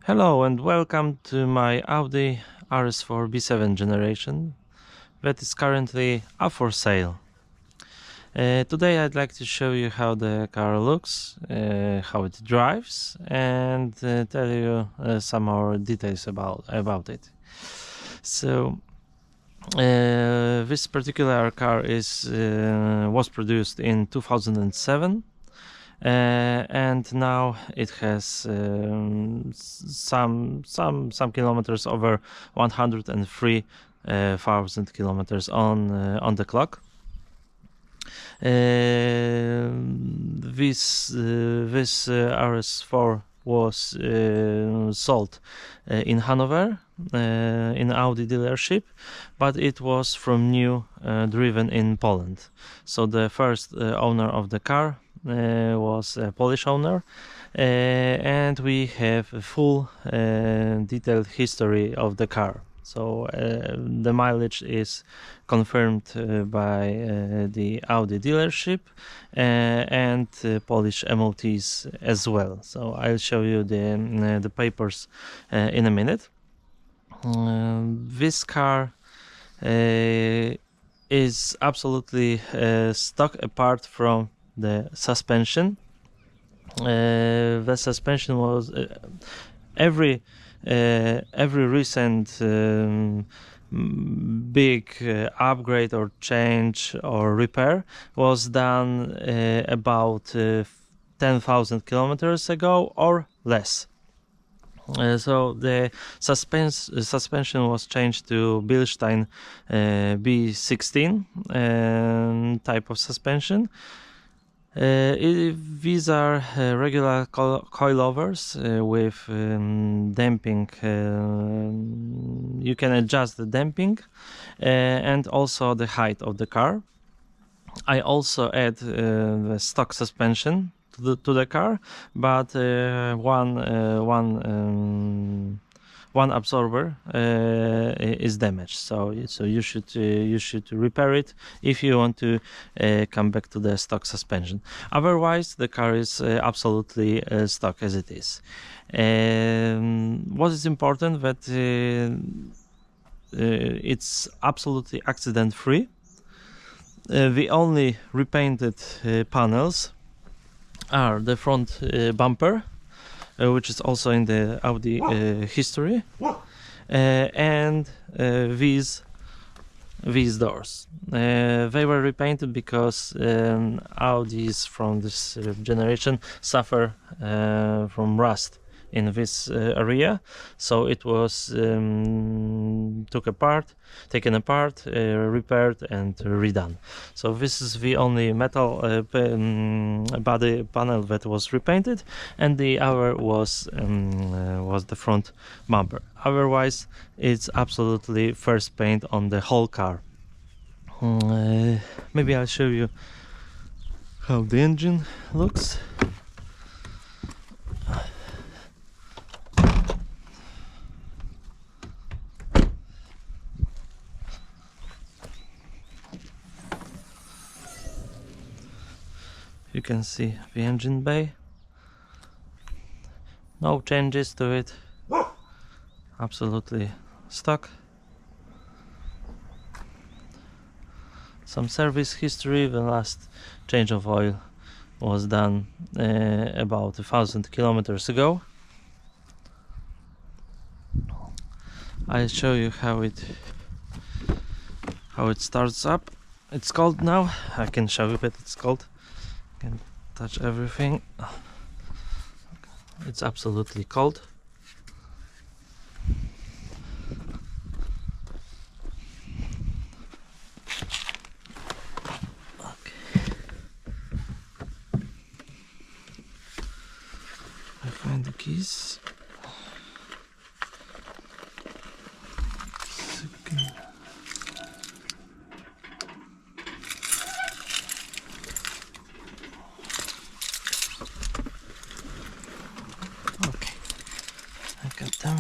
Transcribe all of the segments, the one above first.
Hello and welcome to my Audi RS4 B7 generation that is currently up for sale. Today I'd like to show you how the car looks, how it drives, and tell you some more details about it. So this particular car was produced in 2007. And now it has some kilometers, over 103,000 kilometers on the clock. This RS4 was sold in Hanover in Audi dealership, but it was from new, driven in Poland. So the first owner of the car was a Polish owner, and we have a full detailed history of the car. So the mileage is confirmed by the Audi dealership and Polish MOTs as well. So I'll show you the papers in a minute. This car is absolutely stock apart from the suspension. The suspension was every recent big upgrade or change or repair was done about 10,000 kilometers ago or less. So the suspension was changed to Bilstein B16 type of suspension. These are regular coilovers with damping. You can adjust the damping and also the height of the car. I also add the stock suspension to the car, but one absorber is damaged, so you should repair it if you want to come back to the stock suspension. Otherwise, the car is absolutely stock as it is. What is important that it's absolutely accident free. The only repainted panels are the front bumper, which is also in the Audi history, and these doors. They were repainted because Audis from this generation suffer from rust in this area, so it was taken apart, repaired and redone. So this is the only metal body panel that was repainted, and the other was the front bumper. Otherwise, it's absolutely first paint on the whole car. Maybe I'll show you how the engine looks. You can see the engine bay. No changes to it. Absolutely stock. Some service history. The last change of oil was done about 1,000 kilometers ago. I'll show you how it starts up. It's cold now. I can show you that it's cold. Can touch everything. It's absolutely cold. Okay. I find the keys. Got them.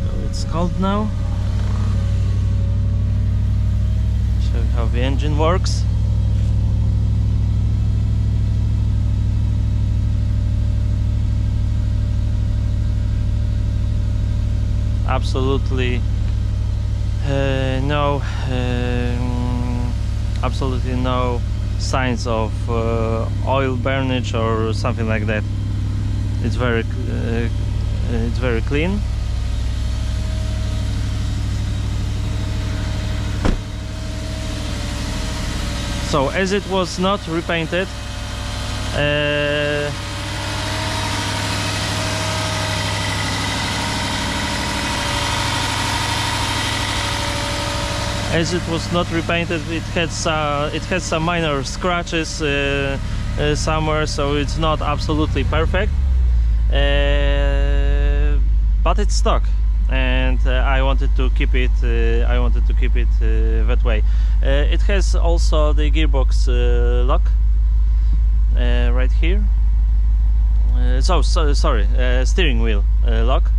So it's cold now. the engine works. Absolutely absolutely no signs of oil burnage or something like that. It's very clean. So as it was not repainted, it had some minor scratches somewhere, so it's not absolutely perfect, but it's stock, and I wanted to keep it that way. It has also the gearbox lock right here. Sorry, steering wheel lock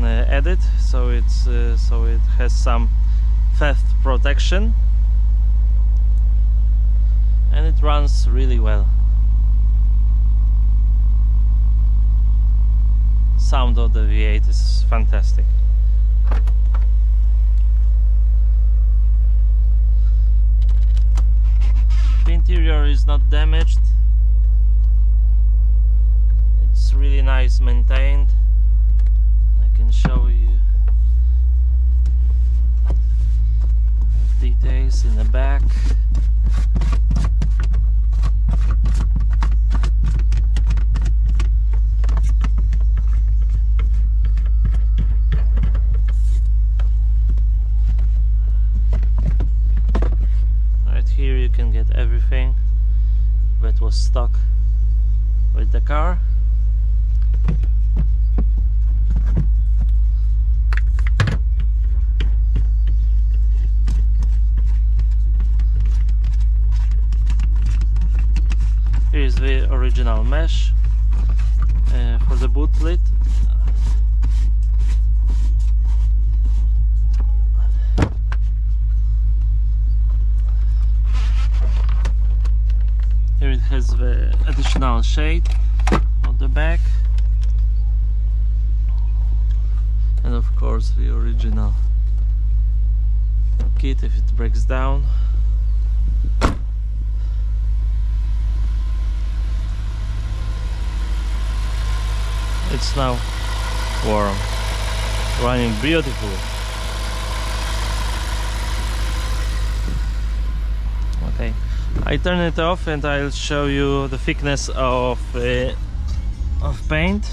added, so it has some theft protection, and it runs really well. Sound of the V8 is fantastic. The interior is not damaged. It's really nice maintained. I can show you details in the back. Right here you can get everything that was stock with the car. Here is the original mesh for the boot lid. Here it has the additional shade on the back, and of course the original kit if it breaks down. It's now warm, running beautifully. Okay, I turn it off and I'll show you the thickness of paint.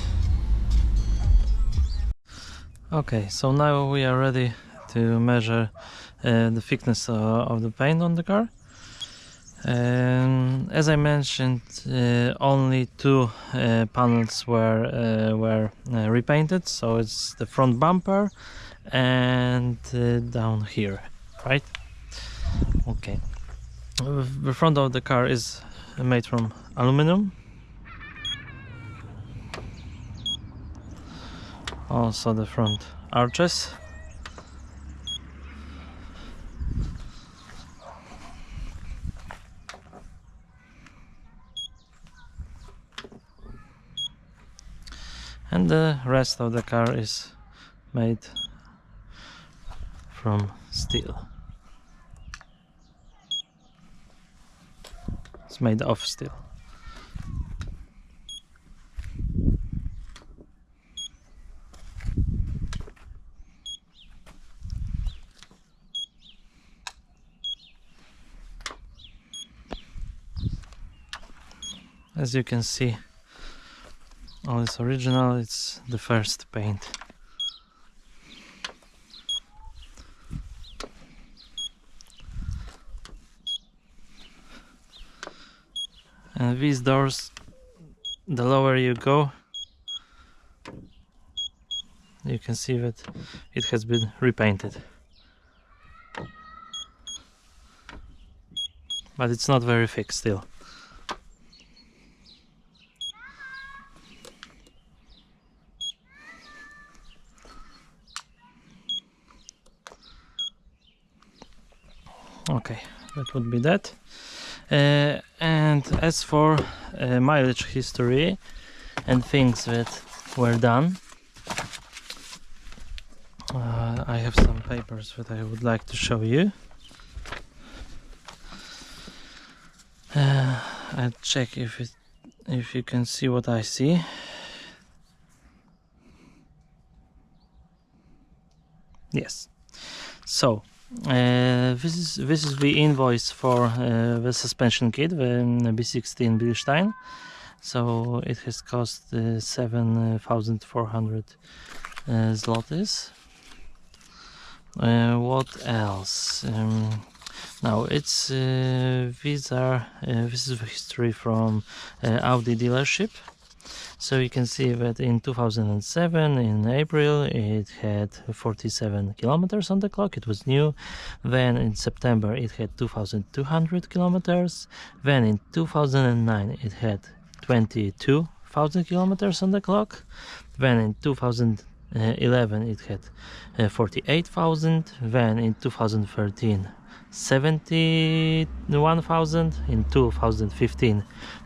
Okay, so now we are ready to measure the thickness of the paint on the car. As I mentioned, only two panels were repainted, so it's the front bumper and down here, right? Okay. The front of the car is made from aluminum. Also the front arches. And the rest of the car is made from steel. It's made of steel. As you can see, all is original. It's the first paint. And these doors, the lower you go, you can see that it has been repainted. But it's not very thick still. Okay, that would be that. And as for mileage history and things that were done, I have some papers that I would like to show you. I'll check if you can see what I see. Yes. So this is the invoice for the suspension kit, the B16 Bilstein. So it has cost 7,400 zlotys. What else? Now it's this is the history from Audi dealership. So you can see that in 2007, in April, it had 47 kilometers on the clock. It was new. Then in September, it had 2,200 kilometers. Then in 2009, it had 22,000 kilometers on the clock. Then in 2011, it had 48,000. Then in 2013, 71,000. In 2015,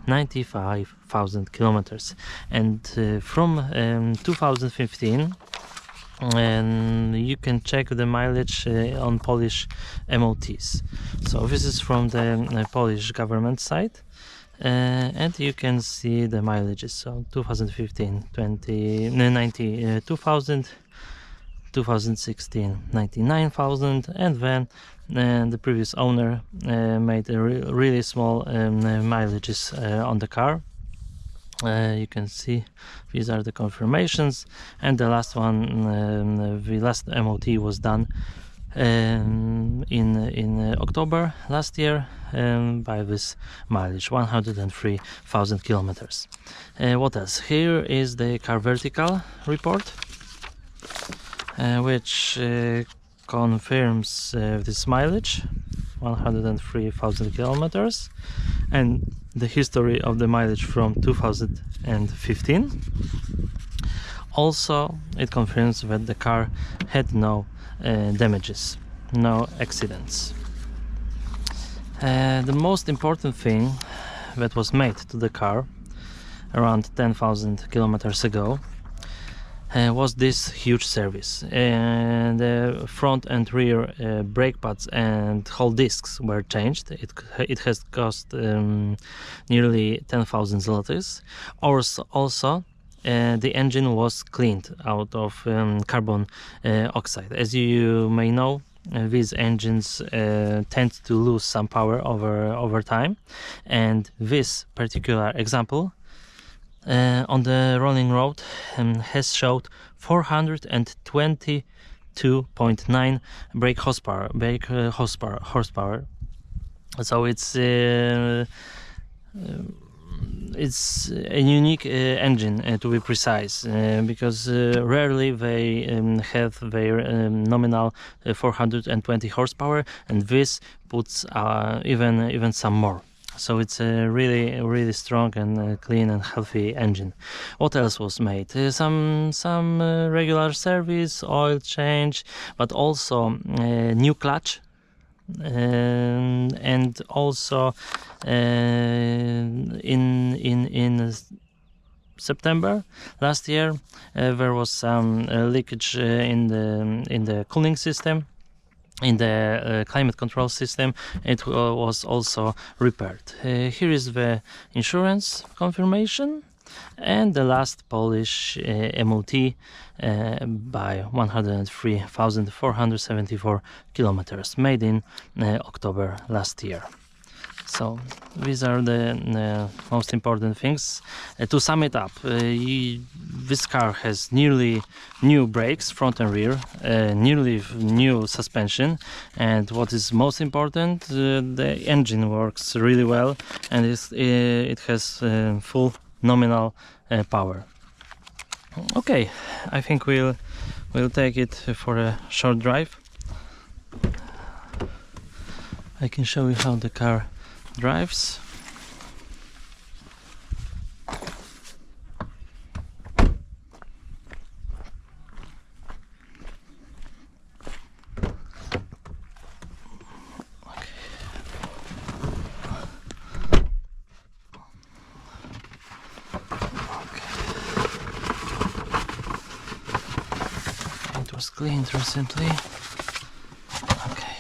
95,000 kilometers. And from 2015, and you can check the mileage on Polish MOTs. So this is from the Polish government site. And you can see the mileages. So 2015, 92,000, 2016, 99,000, and then the previous owner made a really small mileages on the car. You can see these are the confirmations, and the last one, the last MOT was done in October last year by this mileage, 103,000 kilometers. What else? Here is the car vertical report, which confirms this mileage, 103,000 kilometers, and the history of the mileage from 2015. Also, it confirms that the car had no damages, no accidents. The most important thing that was made to the car around 10,000 kilometers ago was this huge service. The front and rear brake pads and whole discs were changed. It has cost nearly 10,000 zlotys. Also, the engine was cleaned out of carbon oxide. As you may know, these engines tend to lose some power over time, and this particular example on the rolling road has showed 422.9 brake horsepower. So it's a unique engine, to be precise, because rarely they have their nominal 420 horsepower, and this puts even some more. So it's a really strong and clean and healthy engine. What else was made? Some regular service, oil change, but also new clutch. And also in September last year there was some leakage in the cooling system, in the climate control system. It was also repaired. Here is the insurance confirmation and the last Polish MOT by 103,474 kilometers, made in October last year. So these are the most important things. To sum it up, this car has nearly new brakes, front and rear, nearly new suspension, and what is most important, the engine works really well, and it has full nominal power. Okay, I think we'll take it for a short drive. I can show you how the car drives. Okay. cleaned recently. Okay.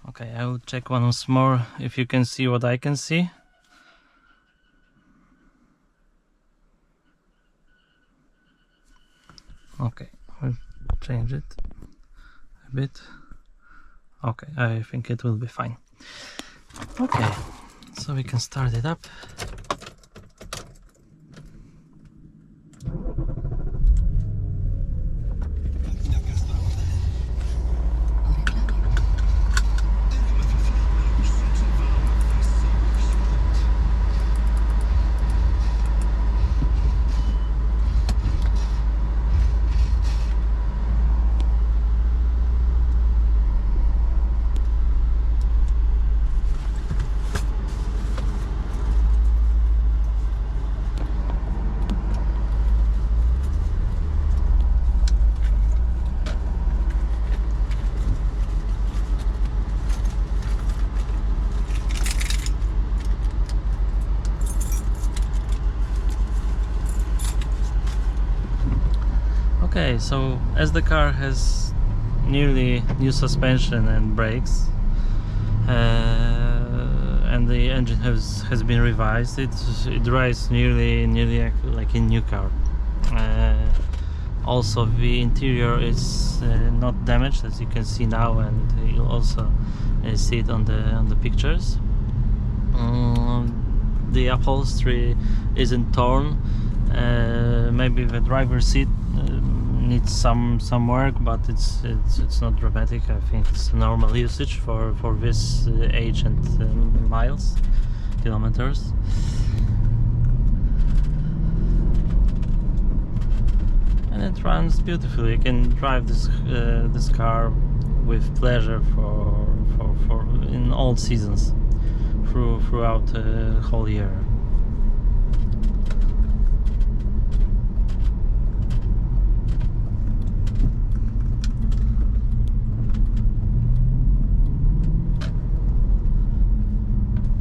Okay, I will check once more if you can see what I can see. Okay, we'll change it a bit. Okay, I think it will be fine. Okay, so we can start it up. Okay, so as the car has nearly new suspension and brakes, and the engine has been revised, it drives nearly like a new car. Also, the interior is not damaged, as you can see now, and you'll also see it on the pictures. The upholstery isn't torn. Maybe the driver's seat needs some work, but it's not dramatic. I think it's normal usage for this age and kilometers. And it runs beautifully. You can drive this car with pleasure for in all seasons, throughout the whole year.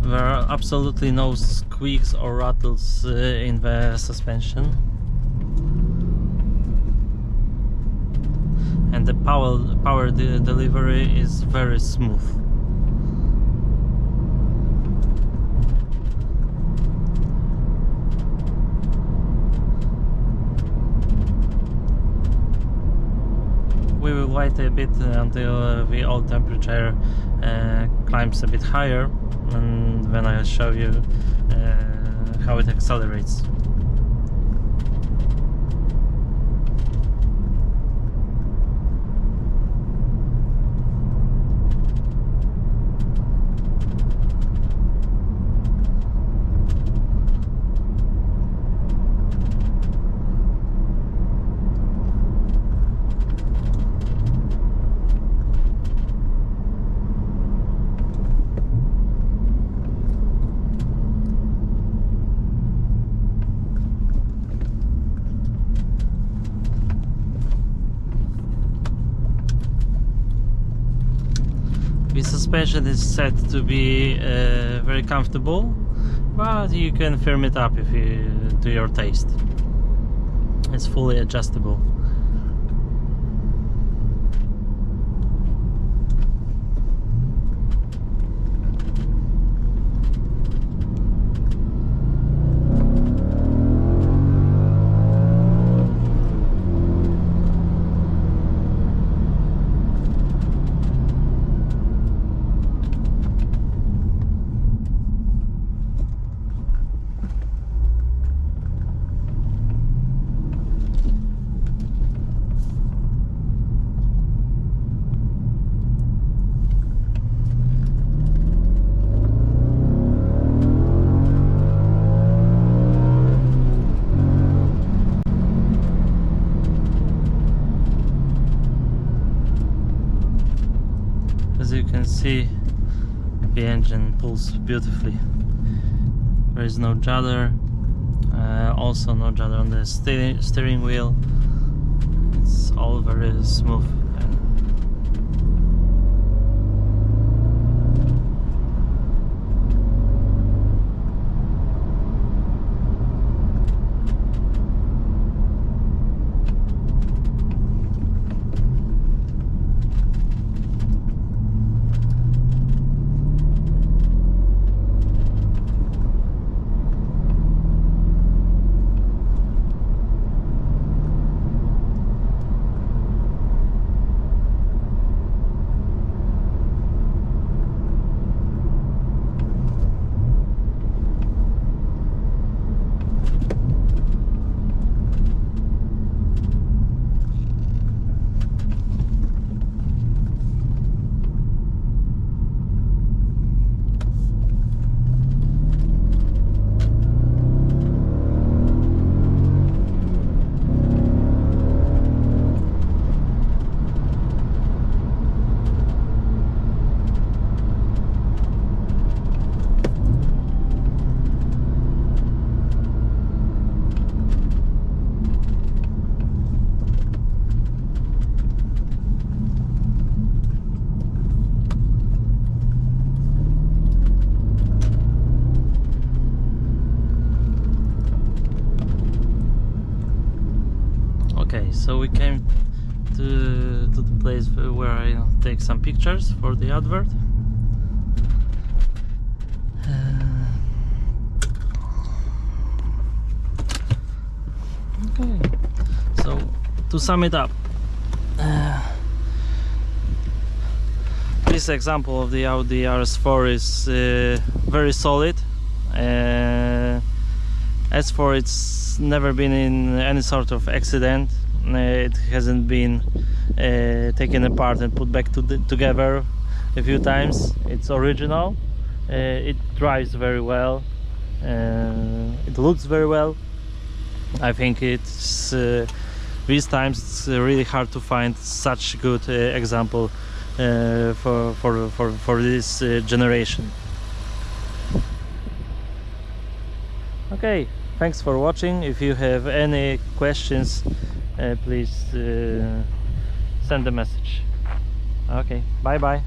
There are absolutely no squeaks or rattles in the suspension, and the power delivery is very smooth. We will wait a bit until the oil temperature climbs a bit higher, and then I'll show you how it accelerates. The suspension is set to be very comfortable, but you can firm it up if to your taste. It's fully adjustable. As you can see, the engine pulls beautifully. There is no judder, Also no judder on the steering wheel. It's all very smooth. Okay, so we came to the place where I take some pictures for the advert. Okay, so to sum it up, this example of the Audi RS4 is very solid. As for it's never been in any sort of accident, it hasn't been taken apart and put back together a few times. It's original, it drives very well, it looks very well. I think it's these times it's really hard to find such good example for this generation. Okay, thanks for watching. If you have any questions, please send a message. Okay, bye bye.